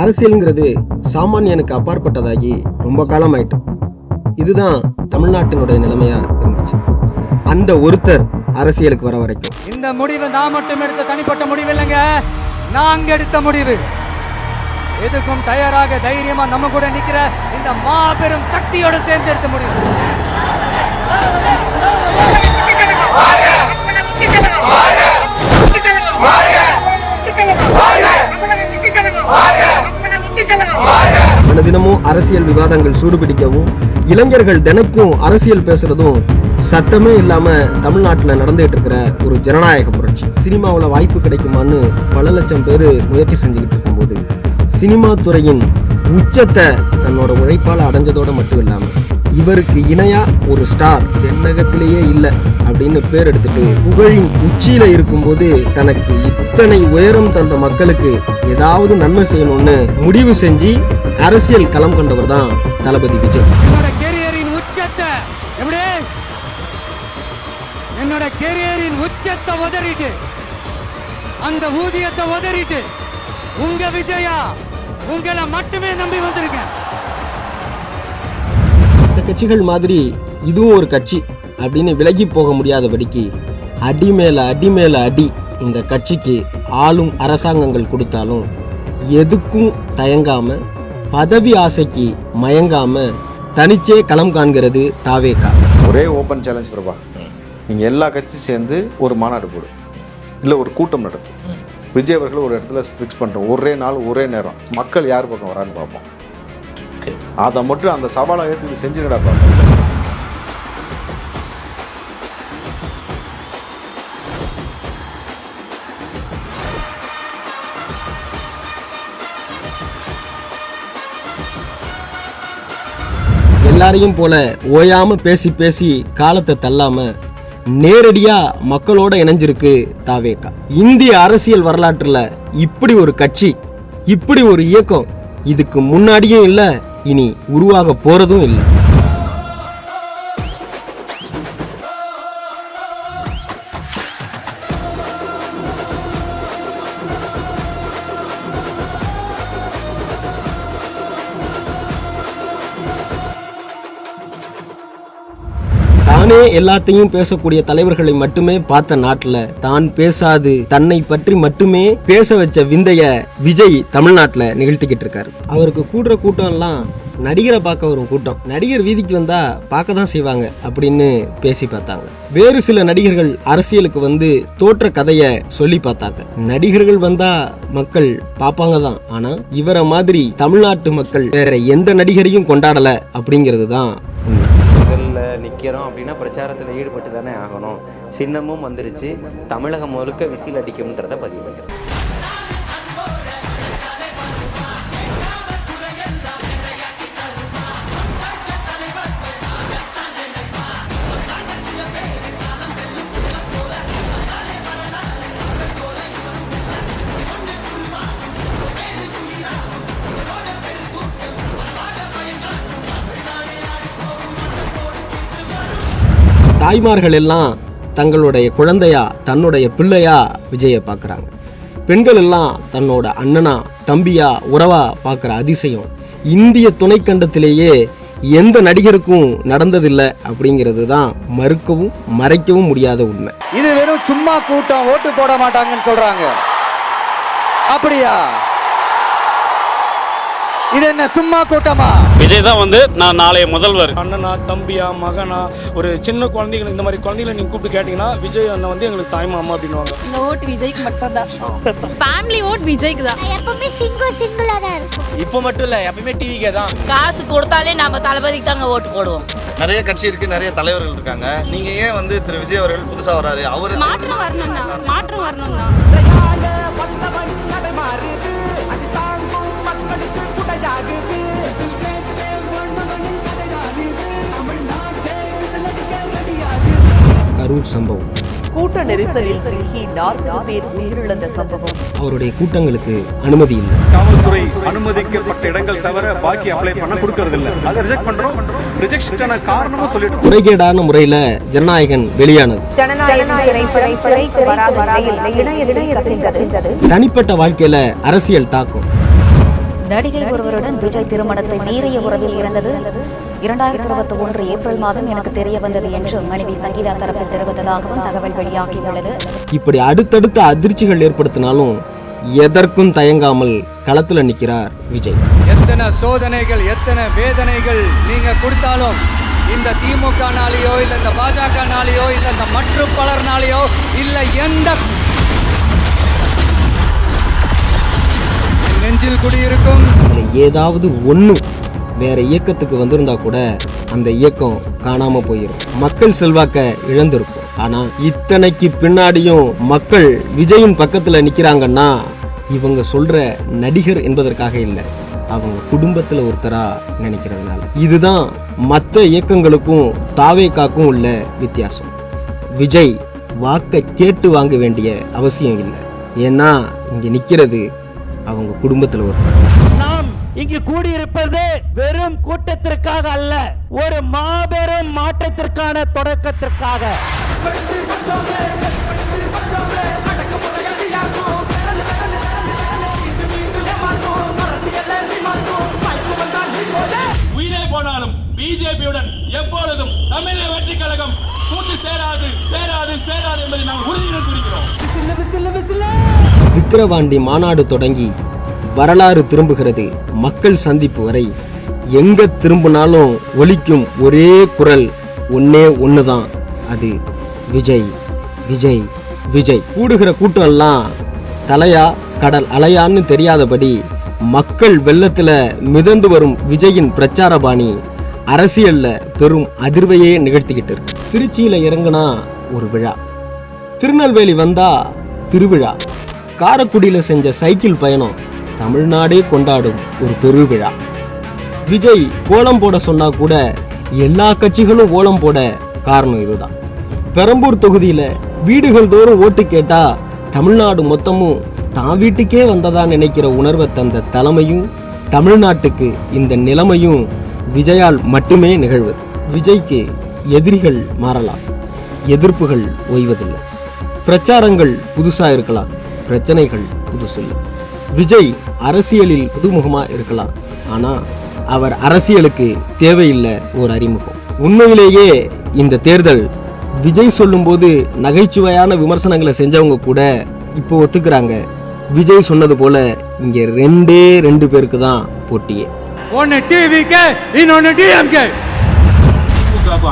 அரசியலுங்கிறது சாமானியனுக்கு அப்பாற்பட்டதாகி ரொம்ப காலம் ஆயிட்டு. இதுதான் தமிழ்நாட்டினுடைய நிலைமையா இருந்துச்சு. அந்த ஒருத்தர் அரசியலுக்கு வர வரைக்கும் இந்த முடிவு நான் மட்டும் எடுத்த தனிப்பட்ட முடிவு இல்லைங்க, நாங்க எடுத்த முடிவு. எதுக்கும் தயாராக தைரியமா நம்ம கூட நிக்கிற இந்த மாபெரும் சக்தியோட சேர்ந்து எடுத்த முடிவு. தினமும் அரசியல் விவாதங்கள் சூடுபிடிக்கவும், இளைஞர்கள் தினைக்கும் அரசியல் பேசுறதும் சத்தமே இல்லாம தமிழ்நாட்டில் நடந்துகிட்டு இருக்கிற ஒரு ஜனநாயக புரட்சி. சினிமாவில் வாய்ப்பு கிடைக்குமான்னு பல லட்சம் பேர் முயற்சி செஞ்சுக்கிட்டு இருக்கும்போது, சினிமா துறையின் உச்சத்தை தன்னோட உழைப்பால் அடைஞ்சதோட மட்டும் இல்லாம இவருக்கு இணையா ஒரு ஸ்டார் தென்னகத்திலேயே இல்லை அப்படின்னு பேர் எடுத்துட்டு புகழின் உச்சியில இருக்கும்போது தனக்கு இத்தனை உயரம் தந்த மக்களுக்கு ஏதாவது நன்மை செய்யணும்னு முடிவு செஞ்சு அரசியல் களம் கொண்டவர் தான் தளபதி விஜய். என்னோட கேரியரின் உச்சத்தை உதறிட்டு, அந்த ஊதியத்தை உதறிட்டு, உங்க விஜயா உங்களை மட்டுமே நம்பி வந்திருக்கேன். இந்த கட்சிகள் மாதிரி இதுவும் ஒரு கட்சி அப்படின்னு விலகி போக முடியாதபடிக்கு அடி மேல அடி மேல அடி இந்த கட்சிக்கு ஆளும் அரசாங்கங்கள் கொடுத்தாலும் எதுக்கும் தயங்காம, பதவி ஆசைக்கு மயங்காம தனிச்சே களம் காண்கிறது தாவேகா. ஒரே ஓப்பன் சேலஞ்ச் பிரபா, நீங்கள் எல்லா கட்சியும் சேர்ந்து ஒரு மாநாடு போடு, இல்லை ஒரு கூட்டம் நடத்தும். விஜய் அவர்கள் ஒரு இடத்துல ஃபிக்ஸ் பண்ணுறோம், ஒரே நாள் ஒரே நேரம், மக்கள் யார் பக்கம் வரான்னு பார்ப்போம். அதை மட்டும் அந்த சவாலை ஏற்றுக்கு செஞ்சுடா பார்ப்போம். எல்லாரையும் போல ஓயாம பேசி பேசி காலத்தை தள்ளாம நேரடியா மக்களோட இணைஞ்சிருக்கு தாவேகா. இந்திய அரசியல் வரலாற்றுல இப்படி ஒரு கட்சி, இப்படி ஒரு இயக்கம் இதுக்கு முன்னாடியும் இல்ல, இனி உருவாக போறதும் இல்லை. தானே எல்லாத்தையும் பேசக்கூடிய தலைவர்களை மட்டுமே பார்த்த நாட்டுல தான் பேசாது தன்னை பற்றி மட்டுமே பேச வச்ச விந்தைய விஜய் தமிழ்நாட்டுல நிகழ்த்திக்கிட்டு இருக்காரு. அவருக்கு கூடுற கூட்டம் எல்லாம் நடிகரை பார்க்க வரும் கூட்டம். நடிகர் வீதிக்கு வந்தா பார்க்க தான் செய்வாங்க அப்படின்னு பேசி பார்த்தாங்க. வேறு சில நடிகர்கள் அரசியலுக்கு வந்து தோற்ற கதைய சொல்லி பார்த்தாங்க. நடிகர்கள் வந்தா மக்கள் பார்ப்பாங்க தான், ஆனா இவரை மாதிரி தமிழ்நாட்டு மக்கள் வேற எந்த நடிகரையும் கொண்டாடல அப்படிங்கிறது தான் நிற்கிறோம் அப்படின்னா பிரச்சாரத்தில் ஈடுபட்டு தானே ஆகணும். சின்னமும் வந்துருச்சு, தமிழகம் முழுக்க விசில் அடிக்கும்ன்றத பதிவு பண்ணுறேன். தாய்மார்கள் எல்லாம் தங்களுடைய குழந்தையா, தன்னுடைய பிள்ளையா விஜயை பார்க்குறாங்க. பெண்கள் எல்லாம் தன்னோட அண்ணனா, தம்பியா, உறவா பார்க்குற அதிசயம் இந்திய துணைக்கண்டத்திலேயே எந்த நடிகருக்கும் நடந்ததில்லை அப்படிங்கிறது தான் மறுக்கவும் மறைக்கவும் முடியாத உண்மை. இது வெறும் சும்மா கூட்டம், ஓட்டு போட மாட்டாங்கன்னு சொல்றாங்க. அப்படியா? இது என்ன சும்மா கூட்டமா? விஜய் தான் வந்து நான் நாளைய முதல்வர். அண்ணனா, தம்பியா, மகனா, ஒரு சின்ன குழந்தைகள், இந்த மாதிரி குழந்தைகளை நீங்க கூப்பிட்டு கேட்டீங்கன்னா விஜய் அண்ணன் வந்து எங்களுக்கு தாய் மாமா அப்படின்னுவாங்க. இந்த ஓட் விஜய்க்கு மட்டும் தான். ஃபேமிலி ஓட் விஜய்க்கு தான். எப்பவுமே சிங்கிளா தான் இருக்கும். இப்போ மட்டும் இல்ல, எப்பவுமே டிவிக்கே தான். காசு கொடுத்தாலே நம்ம தளபதிக்கு தாங்க ஓட்டு போடுவோம். நிறைய கட்சி இருக்கு, நிறைய தலைவர்கள் இருக்காங்க. நீங்க ஏன் வந்து திரு விஜய் அவர்கள் புதுசா வராரு? அவரு மாற்றம் வரணும் தான், மாற்றம் வரணும் தான். கரூர் சம்பவம், கூட்ட நெரிசலில் சிக்கி 40 பேர் உயிரிழந்த சம்பவம். அவருடைய கூட்டங்களுக்கு அனுமதி இல்லை. காவல்துறை அனுமதிக்கப்பட்ட இடங்கள் தவிர பாக்கி அப்ளை பண்ண கொடுக்கறது இல்லை. அதை ரிஜெக்ட் பண்றோம். ரிஜெக்ஷனுக்கான காரணமும் சொல்லிட்டு முறைகேடான முறையில ஜனநாயகன் வெளியானது. தனிப்பட்ட வாழ்க்கையில அரசியல் தாக்கம். நடிகை ஒருவருடன் விஜய் திருமணத்தை மீறிய உறவில் இருந்தது 2021 ஏப்ரல் மாதம் எனக்கு தெரிய வந்தது என்று மனைவி சங்கீதா தரப்பில் தெரிவித்ததாகவும் தகவல் வெளியாகியுள்ளது. இப்படி அடுத்தடுத்த அதிர்ச்சிகள் ஏற்படுத்தினாலும் எதற்கும் தயங்காமல் களத்துல நிற்கிறார் விஜய். எத்தனை சோதனைகள் எத்தனை வேதனைகள் நீங்க கொடுத்தாலும் இந்த திமுகனாலேயோ இல்ல இந்த பாஜகனாலேயோ இல்ல இந்த மற்றும் பலர்னாலேயோ இல்ல எந்த நெஞ்சில் குடியிருக்கும் ஏதாவது ஒண்ணு வேற இயக்கத்துக்கு வந்திருந்தா கூட அந்த இயக்கம் காணாம போயிடும், மக்கள் செல்வாக்க இழந்திருக்கும். ஆனா இத்தனைக்கு பின்னாடியும் மக்கள் விஜயின் பக்கத்துல நிக்கிறாங்கன்னா இவங்க சொல்ற நடிகர் என்பதற்காக இல்லை, அவங்க குடும்பத்துல ஒருத்தரா நினைக்கிறதுனால. இதுதான் மற்ற இயக்கங்களுக்கும் தாவேக்காக்கும் உள்ள வித்தியாசம். விஜய் வாக்கை கேட்டு வாங்க வேண்டிய அவசியம் இல்லை, ஏன்னா இங்க நிக்கிறது அவங்க குடும்பத்துல ஒருத்தர். நாம் இங்கு கூடியிருப்பது வெறும் கூட்டத்திற்காக அல்ல, ஒரு மாபெரும் மாற்றத்திற்கான தொடக்கத்திற்காக. உயிரே போனாலும் பிஜேபியுடன் எப்பொழுதும் தமிழக வெற்றி கழகம் கூட்டு சேராது சேராது சேராது என்பதை நாம் உறுதியுடன் குறிக்கிறோம். விக்கிரவாண்டி மாநாடு தொடங்கி வரலாறு திரும்புகிறது மக்கள் சந்திப்பு வரை எங்க திரும்பினாலும் ஒலிக்கும் ஒரே குரல் ஒன்னே ஒண்ணுதான், அது விஜய் விஜய் விஜய். கூடுகிற கூட்டம் எல்லாம் தலையா கடல் அலையான்னு தெரியாதபடி மக்கள் வெள்ளத்துல மிதந்து வரும் விஜயின் பிரச்சார பாணி அரசியல்ல பெரும் அதிர்வையே நிகழ்த்திக்கிட்டு இருக்கு. திருச்சியில இறங்குனா ஒரு விழா, திருநெல்வேலி வந்தா திருவிழா, காரைக்குடியில செஞ்ச சைக்கிள் பயணம் தமிழ்நாடே கொண்டாடும் ஒரு பெருவிழா. விஜய் கோலம் போட சொன்னா கூட எல்லா கட்சிகளும் கோலம் போட காரணம் இதுதான். பெரம்பூர் தொகுதியில வீடுகள் தோறும் ஓட்டு கேட்டா தமிழ்நாடு மொத்தமும் தான் வீட்டுக்கே வந்ததா நினைக்கிற உணர்வை தந்த தலைமையும் தமிழ்நாட்டுக்கு இந்த நிலைமையும் விஜயால் மட்டுமே நிகழ்வது. விஜய்க்கு எதிரிகள் மாறலாம், எதிர்ப்புகள் ஓய்வதில்லை. பிரச்சாரங்கள் புதுசா இருக்கலாம், பிரச்சனைகள் புதுசு இல்லை. விஜய் அரசியலில் புதுமுகமா இருக்கலாம், ஆனா அவர் அரசியலுக்கு தேவையில்லை ஒரு அறிமுகம். உண்மையிலேயே இந்த தேர்தல் விஜய் சொல்லும்போது நகைச்சுவையான விமர்சனங்களை செஞ்சவங்க கூட இப்போ ஒத்துக்கிறாங்க, விஜய் சொன்னது போல இங்க ரெண்டு பேருக்கு தான் போட்டியே. ஒன்னு டிவிக்கு இன்னொன்னு டிஎம்கே.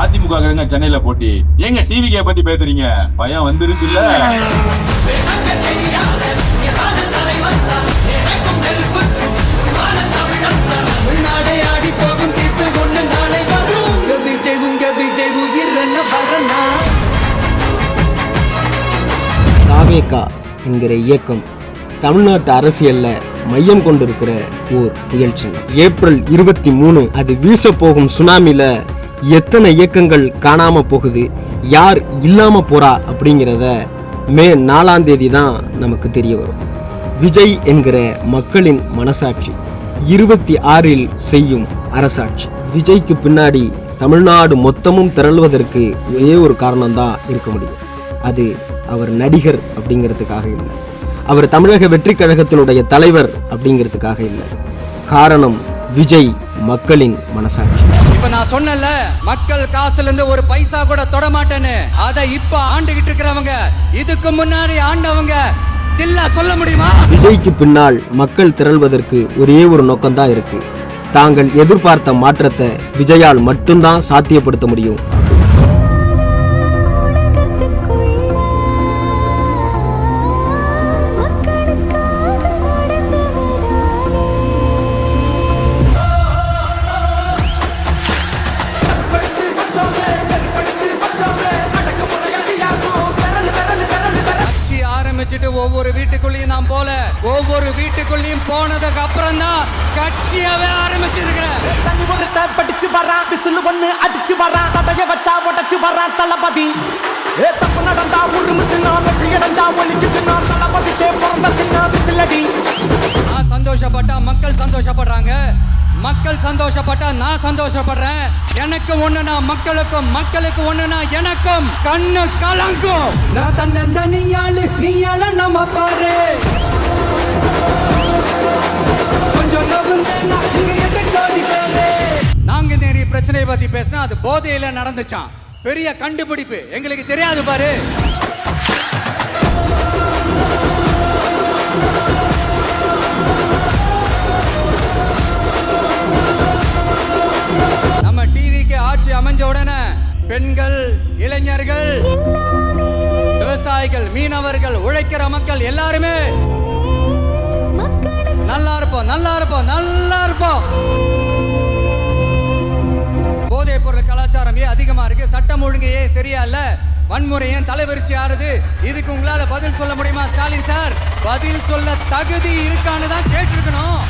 அதிமுக சென்னையில போட்டி, எங்க டிவிகே பத்தி பேசுறீங்க? பயம் வந்துருச்சு இல்ல? தாவேகா என்கிற இயக்கம் தமிழ்நாட்டு அரசியல்ல மையம் கொண்டிருக்கிற ஓர் புயல் சின்னம். ஏப்ரல் 23 அது வீச போகும் சுனாமில எத்தனை இயக்கங்கள் காணாம போகுது, யார் இல்லாம போறா அப்படிங்கிறத மே 4ஆம் தேதி தான் நமக்கு தெரிய வரும். விஜய் என்கிற மக்களின் மனசாட்சி 26இல் செய்யும் அரசாட்சி. விஜய்க்கு பின்னாடி தமிழ்நாடு மொத்தமும் திரள்வதற்கு ஒரே ஒரு காரணம் தான் இருக்க முடியும், அது அவர் நடிகர் அப்படிங்கிறதுக்காக இல்லை, அவர் தமிழக வெற்றி கழகத்தினுடைய தலைவர் அப்படிங்கிறதுக்காக இல்லை. காரணம் விஜய் மக்களின் மனசாட்சி. இப்ப நான் சொன்னல, மக்கள் காசுல இருந்து ஒரு பைசா கூட தொட மாட்டேன்னு, அதை இப்ப ஆண்டுகிட்டு இருக்கிறவங்க, இதுக்கு முன்னாடி ஆண்டவங்க தில்லா சொல்ல முடியுமா? விஜய்க்கு பின்னால் மக்கள் திரள்வதற்கு ஒரே ஒரு நோக்கம்தான் இருக்கு, தாங்கள் எதிர்பார்த்த மாற்றத்தை விஜயால் மட்டும்தான் சாத்தியப்படுத்த முடியும். ஒவ்வொரு வீட்டுக்குள்ளேயும் நாம் போல, ஒவ்வொரு வீட்டுக்குள்ளேயும் போனதுக்கு அப்புறம் தான் கட்சியாவே ஆரம்பிச்சிருக்கிறேன். படிச்சு வரான், விசில் ஒண்ணு அடிச்சு வரான், தடைய வச்சா உடச்சு வரான் தளபதி. தப்பு நடந்தா உருமுச்சுனா, வெற்றி அடைஞ்சா ஒலிக்குச்சுனா, தளபதிக்கே பிறந்த சின்ன விசிலடி. நான் சந்தோஷப்பட்டா மக்கள் சந்தோஷப்படுறாங்க, மக்கள் சந்தோஷப்பட்டா நான் சந்தோஷப்படுறேன். எனக்கு ஒண்ணுனா மக்களுக்கும், மக்களுக்கு ஒண்ணுனா எனக்கும் கண்ணு கலங்கும். நான் தன்னந்தனியாளு, நீயால நம்ம பாரு. கொஞ்சம் நாங்குநேரி பிரச்சனையை பத்தி பேசினா அது போதையில நடந்துச்சான். பெரிய கண்டுபிடிப்பு, எங்களுக்கு தெரியாது பாரு. நம்ம டிவிக்கு ஆட்சி அமைஞ்ச உடனே பெண்கள், இளைஞர்கள், விவசாயிகள், மீனவர்கள், உழைக்கிற மக்கள் எல்லாருமே நல்லா இருப்போம், நல்லா இருப்போம், நல்லா இருப்போம். போதைப் பொருள் கலாச்சாரம் ஏன் அதிகமா இருக்கு? சட்டம் ஒழுங்கு ஏன் சரியா இல்ல? வன்முறை ஏன் தலைவரிச்சு ஆறுது? இதுக்கு உங்களால பதில் சொல்ல முடியுமா ஸ்டாலின் சார்? பதில் சொல்ல தகுதி இருக்கான்னு தான் கேட்டிருக்கணும்.